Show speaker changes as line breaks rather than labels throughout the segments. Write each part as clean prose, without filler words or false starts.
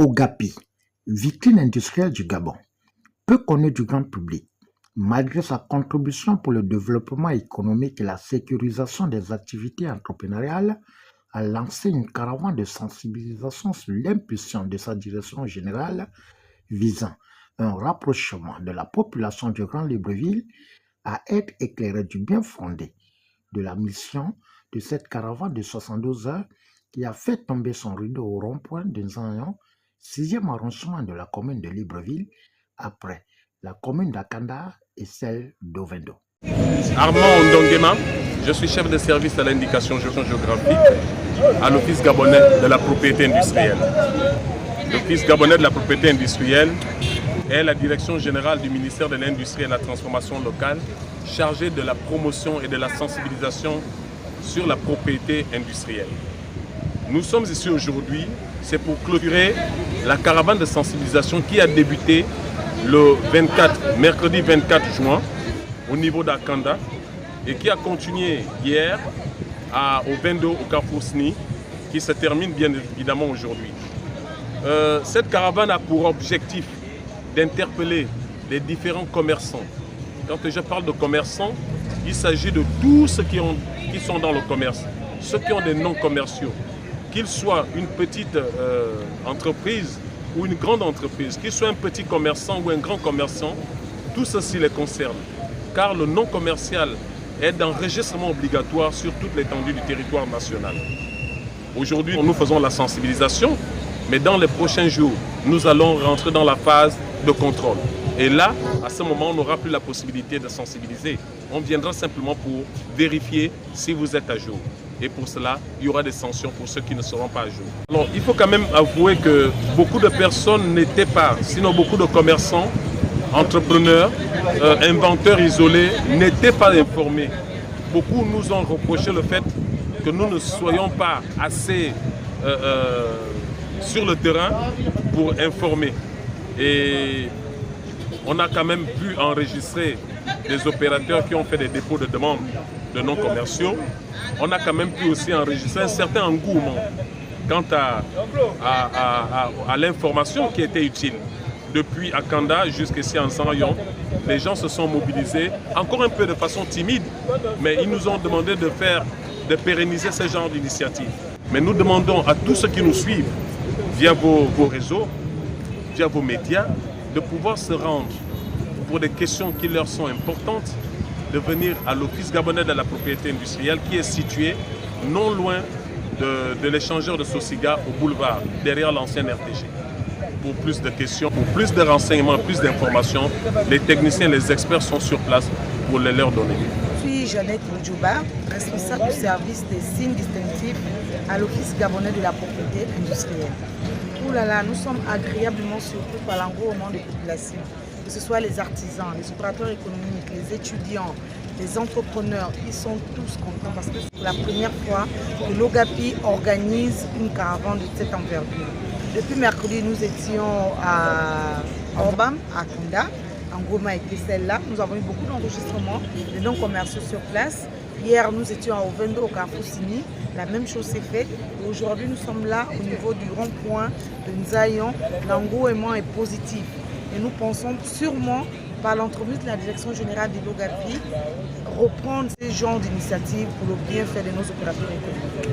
Okapi, vitrine industrielle du Gabon, peu connue du grand public, malgré sa contribution pour le développement économique et la sécurisation des activités entrepreneuriales, a lancé une caravane de sensibilisation sur l'impulsion de sa direction générale visant un rapprochement de la population du Grand Libreville à être éclairée du bien fondé de la mission de cette caravane de 72 heures qui a fait tomber son rideau au rond-point de Nzayan, 6e arrondissement de la commune de Libreville, après la commune d'Akanda et celle d'Ovendo.
Armand Ondongema, je suis chef de service à l'indication géographique à l'Office gabonais de la propriété industrielle. L'Office gabonais de la propriété industrielle est la direction générale du ministère de l'Industrie et de la transformation locale chargée de la promotion et de la sensibilisation sur la propriété industrielle. Nous sommes ici aujourd'hui, c'est pour clôturer la caravane de sensibilisation qui a débuté le mercredi 24 juin au niveau d'Akanda et qui a continué hier au Vendo, au Carrefour SNI, qui se termine bien évidemment aujourd'hui. Cette caravane a pour objectif d'interpeller les différents commerçants. Quand je parle de commerçants, il s'agit de tous ceux qui sont dans le commerce, ceux qui ont des noms commerciaux, qu'ils soient une petite entreprise ou une grande entreprise, qu'ils soient un petit commerçant ou un grand commerçant, tout ceci les concerne. Car le nom commercial est d'enregistrement obligatoire sur toute l'étendue du territoire national. Aujourd'hui, nous faisons la sensibilisation, mais dans les prochains jours, nous allons rentrer dans la phase de contrôle. Et là, à ce moment, on n'aura plus la possibilité de sensibiliser. On viendra simplement pour vérifier si vous êtes à jour. Et pour cela, il y aura des sanctions pour ceux qui ne seront pas à jour. Alors, il faut quand même avouer que beaucoup de personnes n'étaient pas, sinon beaucoup de commerçants, entrepreneurs, inventeurs isolés, n'étaient pas informés. Beaucoup nous ont reproché le fait que nous ne soyons pas assez sur le terrain pour informer. Et on a quand même pu enregistrer des opérateurs qui ont fait des dépôts de demandes de non commerciaux. On a quand même pu aussi enregistrer un certain engouement quant à l'information qui était utile. Depuis Akanda jusqu'ici en Nzayan, les gens se sont mobilisés, encore un peu de façon timide, mais ils nous ont demandé de pérenniser ce genre d'initiative. Mais nous demandons à tous ceux qui nous suivent via vos réseaux, via vos médias, de pouvoir se rendre pour des questions qui leur sont importantes, de venir à l'Office gabonais de la propriété industrielle qui est situé non loin de l'échangeur de Sosiga au boulevard, derrière l'ancienne RTG. Pour plus de questions, pour plus de renseignements, plus d'informations, les techniciens et les experts sont sur place pour les leur donner.
Je suis Jeannette Moudjouba, responsable du service des signes distinctifs à l'Office gabonais de la propriété industrielle. Ouh là là, nous sommes agréablement surpris par l'engouement des populations, que ce soit les artisans, les opérateurs économiques, les étudiants, les entrepreneurs, ils sont tous contents parce que c'est la première fois que l'Ogapi organise une caravane de cette envergure. Depuis mercredi, nous étions à Orbam, à Kunda. Ngoma était celle-là. Nous avons eu beaucoup d'enregistrements de non-commerciaux sur place. Hier, nous étions à Ovendo, au Carrefour SNI. La même chose s'est faite. Aujourd'hui, nous sommes là au niveau du rond-point de Nzayan. L'engouement est positif. Et nous pensons sûrement, par l'entremise de la direction générale de l'Ogapi, reprendre ces genres d'initiatives pour le bienfait de nos opérateurs économiques.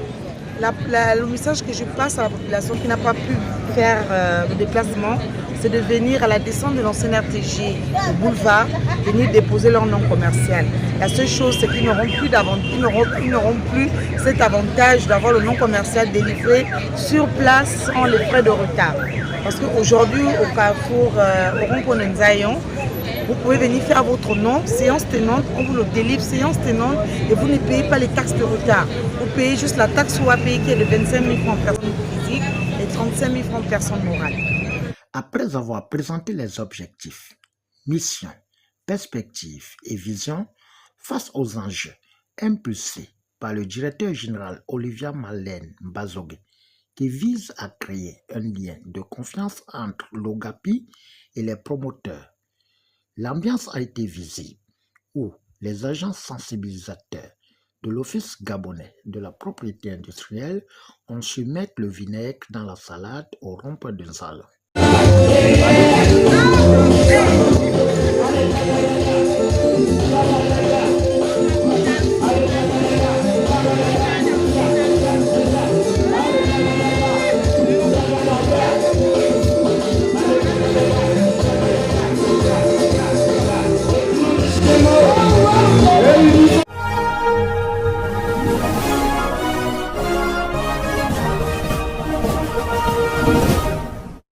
Le message que je passe à la population qui n'a pas pu faire le déplacement, c'est de venir à la descente de l'ancienne RTG au boulevard, venir déposer leur nom commercial. La seule chose, c'est qu'ils n'auront plus cet avantage d'avoir le nom commercial délivré sur place sans les frais de retard. Parce qu'aujourd'hui, au Carrefour, au rond-point de Nzayan, vous pouvez venir faire votre nom, séance tenante, on vous le délivre, séance tenante, et vous ne payez pas les taxes de retard. Vous payez juste la taxe OAPI qui est de 25 000 francs personnes physiques et 35 000 francs personnes morales.
Après avoir présenté les objectifs, missions, perspectives et visions face aux enjeux impulsés par le directeur général Olivier Marlène Bazogue, qui vise à créer un lien de confiance entre l'Ogapi et les promoteurs, l'ambiance a été visible où les agents sensibilisateurs de l'Office gabonais de la propriété industrielle ont su mettre le vinaigre dans la salade au rond-point de Nzala.